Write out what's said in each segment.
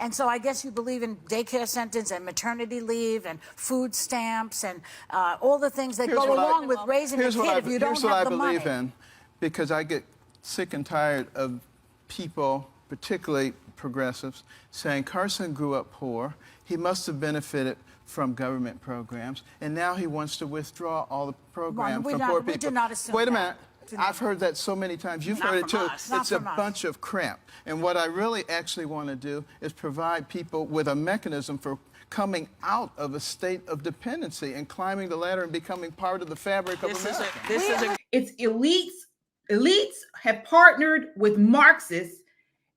And so I guess you believe in daycare centers and maternity leave and food stamps and all the things that go along with raising a kid if you don't have the money. Here's what I believe in, because I get sick and tired of people, particularly progressives, saying Carson grew up poor. He must have benefited from government programs, and now he wants to withdraw all the programs from poor people. We did not assume Wait a that. minute. I've heard that so many times. You've heard it too. It's a bunch of crap. And what I really actually want to do is provide people with a mechanism for coming out of a state of dependency and climbing the ladder and becoming part of the fabric of America. It's elites. Elites have partnered with Marxists,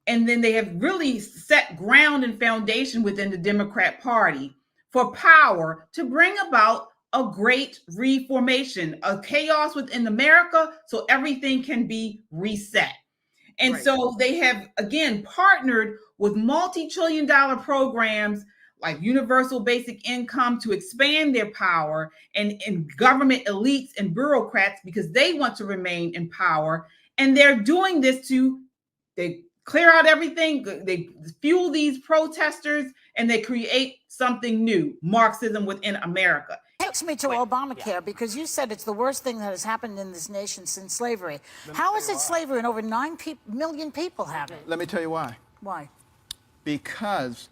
and then they have really set ground and foundation within the Democrat Party for power to bring about a great reformation, a chaos within America, so everything can be reset. And so they have, again, partnered with multi-trillion-dollar programs like universal basic income to expand their power, and government elites and bureaucrats because they want to remain in power. And they're doing this they clear out everything, they fuel these protesters, and they create something new, Marxism within America. Takes me to Obamacare, because you said it's the worst thing that has happened in this nation since slavery. How is it slavery and over 9 million people have it? Let me tell you why. Why? Because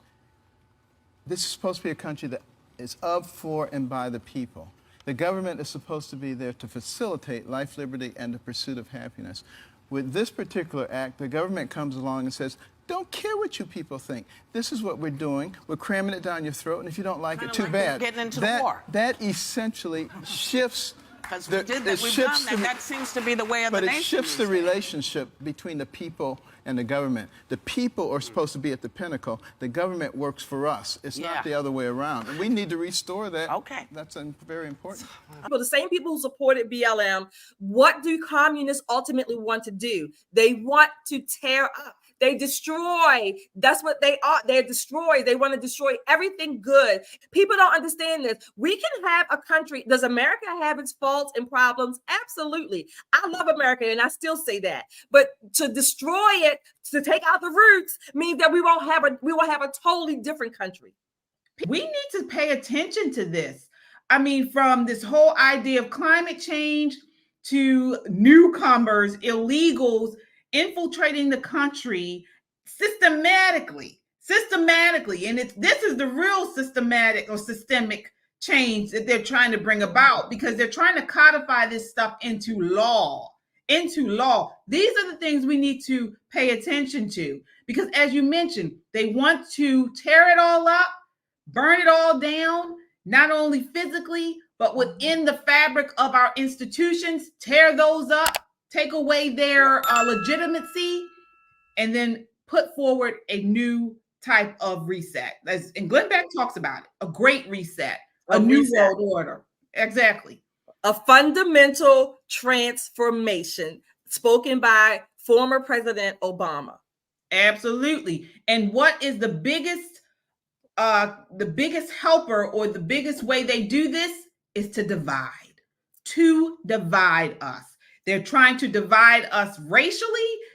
this is supposed to be a country that is of, for, and by the people. The government is supposed to be there to facilitate life, liberty, and the pursuit of happiness. With this particular act, the government comes along and says, don't care what you people think. This is what we're doing. We're cramming it down your throat, and if you don't like it, too bad. Getting into the war. That essentially shifts. Because we did that. We've done that. That seems to be the way of the nation. But it shifts the relationship between the people and the government. The people are supposed to be at the pinnacle. The government works for us. It's not the other way around. And we need to restore that. Okay. That's very important. For the same people who supported BLM, what do communists ultimately want to do? They want to tear up. They destroy. That's what they are. They're destroyed. They want to destroy everything good. People don't understand this. We can have a country. Does America have its faults and problems? Absolutely. I love America, and I still say that. But to destroy it, to take out the roots, means that we will have a totally different country. We need to pay attention to this. I mean, from this whole idea of climate change to newcomers, illegals, infiltrating the country systematically. And this is the real systematic or systemic change that they're trying to bring about, because they're trying to codify this stuff into law. These are the things we need to pay attention to, because as you mentioned, they want to tear it all up, burn it all down, not only physically, but within the fabric of our institutions, tear those up, take away their legitimacy, and then put forward a new type of reset. And Glenn Beck talks about it, a great reset, a new world order. Exactly. A fundamental transformation spoken by former President Obama. Absolutely. And what is the biggest helper, or the biggest way they do this, is to divide us. They're trying to divide us racially.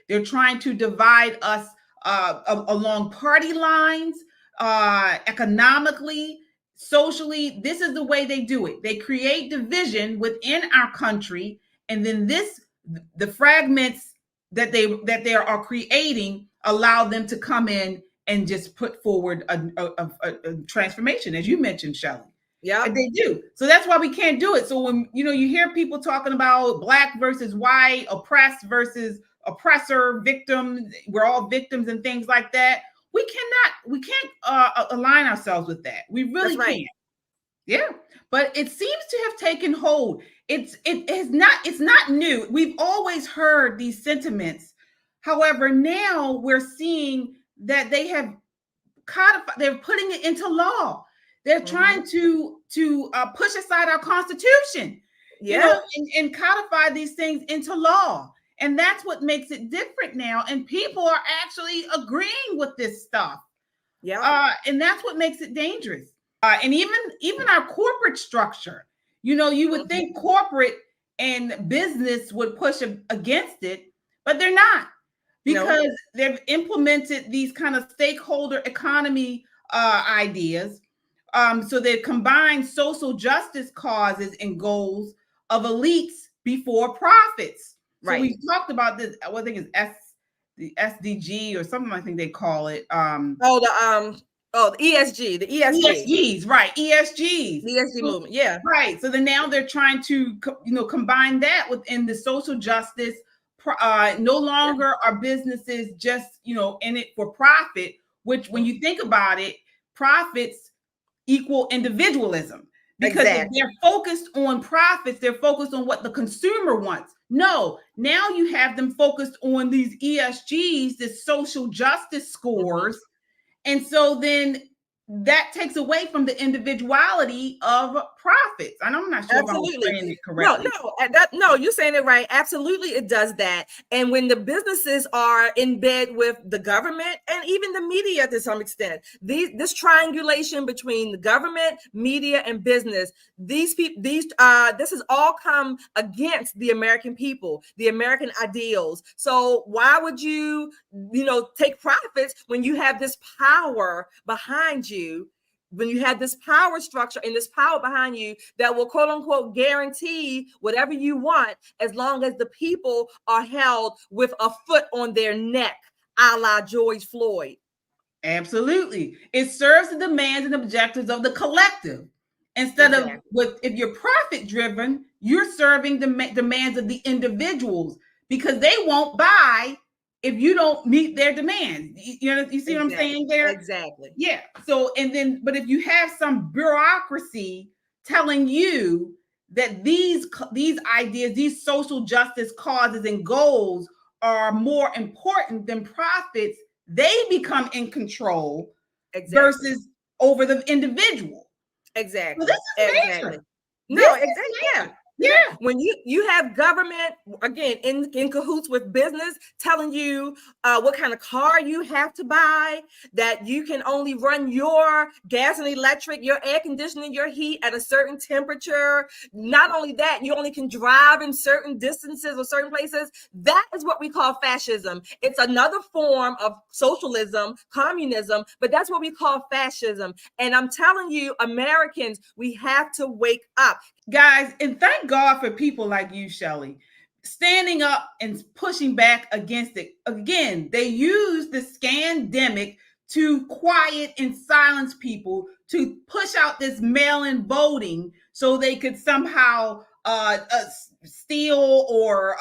They're trying to divide us along party lines, economically, socially. This is the way they do it. They create division within our country, and then the fragments that they are creating allow them to come in and just put forward a transformation, as you mentioned, Shelley. Yeah, they do. So that's why we can't do it. So when you hear people talking about black versus white, oppressed versus oppressor, victim, we're all victims and things like that. We can't align ourselves with that. We really can't. Yeah, but it seems to have taken hold. It's not new. We've always heard these sentiments. However, now we're seeing that they have codified. They're putting it into law. They're trying to push aside our Constitution, and codify these things into law. And that's what makes it different now. And people are actually agreeing with this stuff. Yeah. And that's what makes it dangerous. And even our corporate structure, you would think corporate and business would push against it, but they're not. because they've implemented these kind of stakeholder economy ideas. So they've combined social justice causes and goals of elites before profits. So Right. we talked about this. I think it's the SDG or something. I think they call it. The ESG, the ESG. ESGs, right? ESGs, the ESG movement. Yeah. Right. So then now they're trying to combine that within the social justice. No longer are businesses just in it for profit. Which, when you think about it, profits equal individualism, because if they're focused on profits, they're focused on what the consumer wants. No, now you have them focused on these ESGs, this social justice scores. And so then that takes away from the individuality of profits. And I'm not sure if I'm saying it correctly. No, you're saying it right. Absolutely, it does that. And when the businesses are in bed with the government and even the media to some extent, this triangulation between the government, media, and business, this has all come against the American people, the American ideals. So why would you take profits when you have this power behind you? When you have this power structure and this power behind you that will quote unquote guarantee whatever you want, as long as the people are held with a foot on their neck, a la George Floyd. Absolutely. It serves the demands and objectives of the collective. Instead of if you're profit driven, you're serving the demands of the individuals, because they won't buy if you don't meet their demands. You see what I'm saying there? Exactly. Yeah. So, but if you have some bureaucracy telling you that these ideas, these social justice causes and goals are more important than profits, they become in control versus over the individual. Exactly. So this is major. No, exactly. Yeah. Yeah. When you have government, again, in cahoots with business, telling you what kind of car you have to buy, that you can only run your gas and electric, your air conditioning, your heat at a certain temperature. Not only that, you only can drive in certain distances or certain places. That is what we call fascism. It's another form of socialism, communism, but that's what we call fascism. And I'm telling you, Americans, we have to wake up. Guys, and thank God for people like you, Shelley, standing up and pushing back against it. Again, they use the scandemic to quiet and silence people, to push out this mail-in voting so they could somehow steal or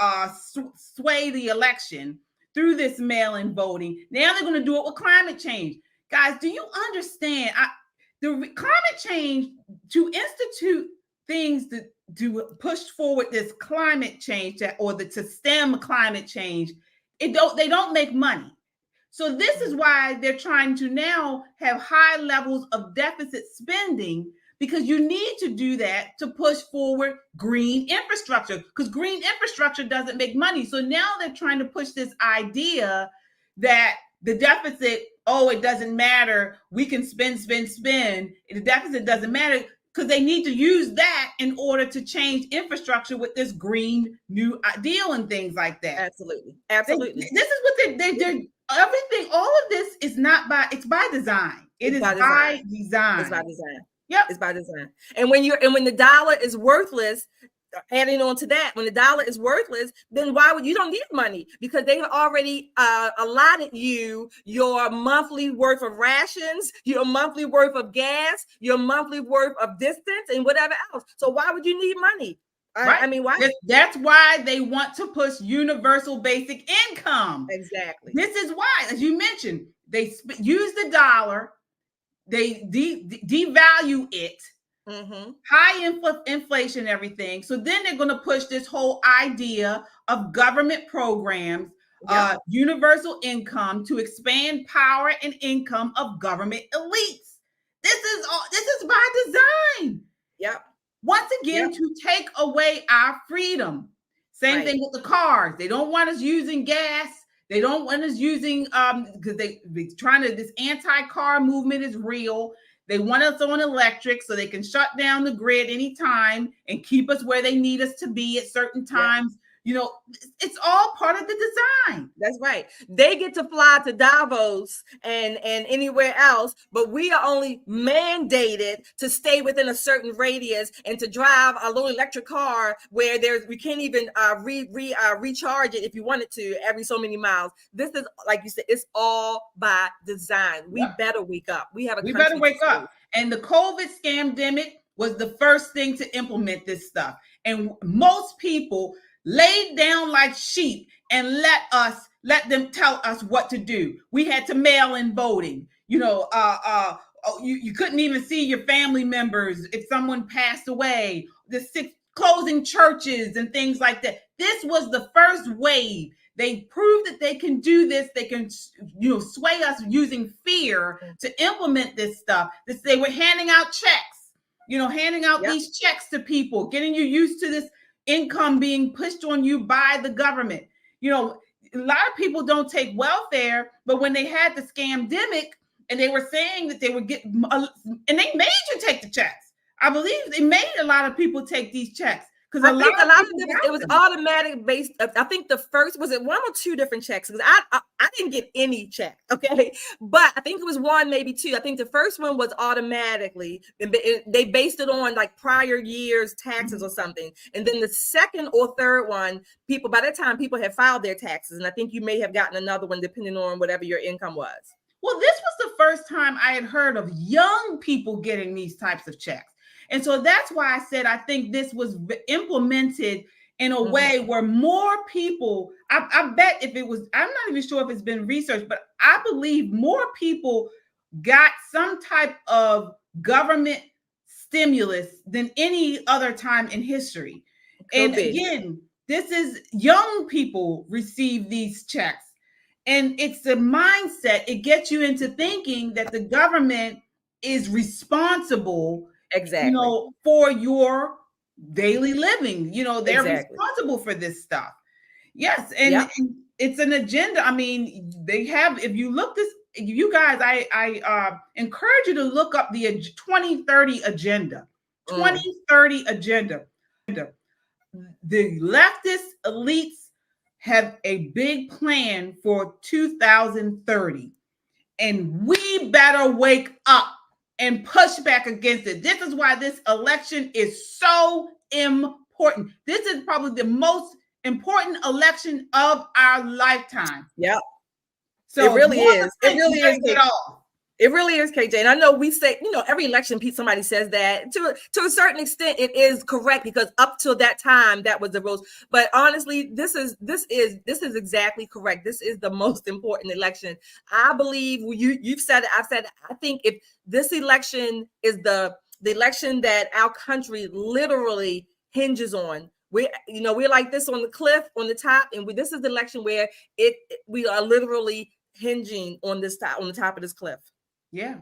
sway the election through this mail-in voting. Now they're going to do it with climate change. Guys, do you understand? The climate change, to institute things to push forward this climate change to stem climate change, they don't make money. So this is why they're trying to now have high levels of deficit spending, because you need to do that to push forward green infrastructure, because green infrastructure doesn't make money. So now they're trying to push this idea that the deficit, it doesn't matter. We can spend. The deficit doesn't matter, because they need to use that in order to change infrastructure with this green new deal and things like that. Absolutely. This is what they're everything. All of this is it's by design. It's by design. It's by design. Yep. It's by design. And when the dollar is worthless, adding on to that, when the dollar is worthless, then you don't need money, because they have already allotted you your monthly worth of rations, your monthly worth of gas, your monthly worth of distance, and whatever else. So why would you need money? Right. I mean, why? That's why they want to push universal basic income. Exactly. This is why, as you mentioned, they use the dollar, they devalue it. Mm-hmm. High inflation, everything. So then they're going to push this whole idea of government programs, universal income, to expand power and income of government elites. This is by design. Yep. Once again, to take away our freedom. Same thing with the cars. They don't want us using gas. They don't want us using because they're trying to. This anti-car movement is real. They want us on electric so they can shut down the grid anytime and keep us where they need us to be at certain times. You know, it's all part of the design. That's right. They get to fly to Davos and anywhere else, but we are only mandated to stay within a certain radius and to drive a little electric car where we can't even recharge it if you wanted to every so many miles. This is, like you said, it's all by design. We better wake up. We better wake up. And the COVID scamdemic was the first thing to implement this stuff. And most people laid down like sheep and let them tell us what to do. We had to mail in voting. You know, you couldn't even see your family members if someone passed away. Closing churches and things like that. This was the first wave. They proved that they can do this. They can, sway us using fear to implement this stuff. They were handing out checks, handing out these checks to people, getting you used to this income being pushed on you by the government. A lot of people don't take welfare, but when they had the scamdemic and they were saying that they would get, and they made you take the checks. I believe they made a lot of people take these checks. Because a lot of them, it was automatic based. I think the first, was it one or two different checks? Because I didn't get any check, okay? But I think it was one, maybe two. I think the first one was automatically. They based it on like prior years' taxes or something. And then the second or third one, by that time, people had filed their taxes. And I think you may have gotten another one depending on whatever your income was. Well, this was the first time I had heard of young people getting these types of checks. And so that's why I said I think this was implemented in a way where more people, I bet if it was, I'm not even sure if it's been researched, but I believe more people got some type of government stimulus than any other time in history. And again, this is young people receive these checks. And it's the mindset. It gets you into thinking that the government is responsible for your daily living. They're responsible for this stuff. Yes. And it's an agenda. I mean, they have, if you look this, you guys, I encourage you to look up the 2030 agenda. 2030 agenda. The leftist elites have a big plan for 2030. And we better wake up and push back against it. This is why this election is so important. This is probably the most important election of our lifetime. Yeah. So it really is. It really is. It really is, KJ. And I know we say, every election, somebody says that. To a certain extent, it is correct because up till that time, that was the rules. But honestly, this is exactly correct. This is the most important election. I believe you've said it. I've said it. I think if this election is the election that our country literally hinges on. We're like this on the cliff on the top, and this is the election where we are literally hinging on the top of this cliff. Yeah.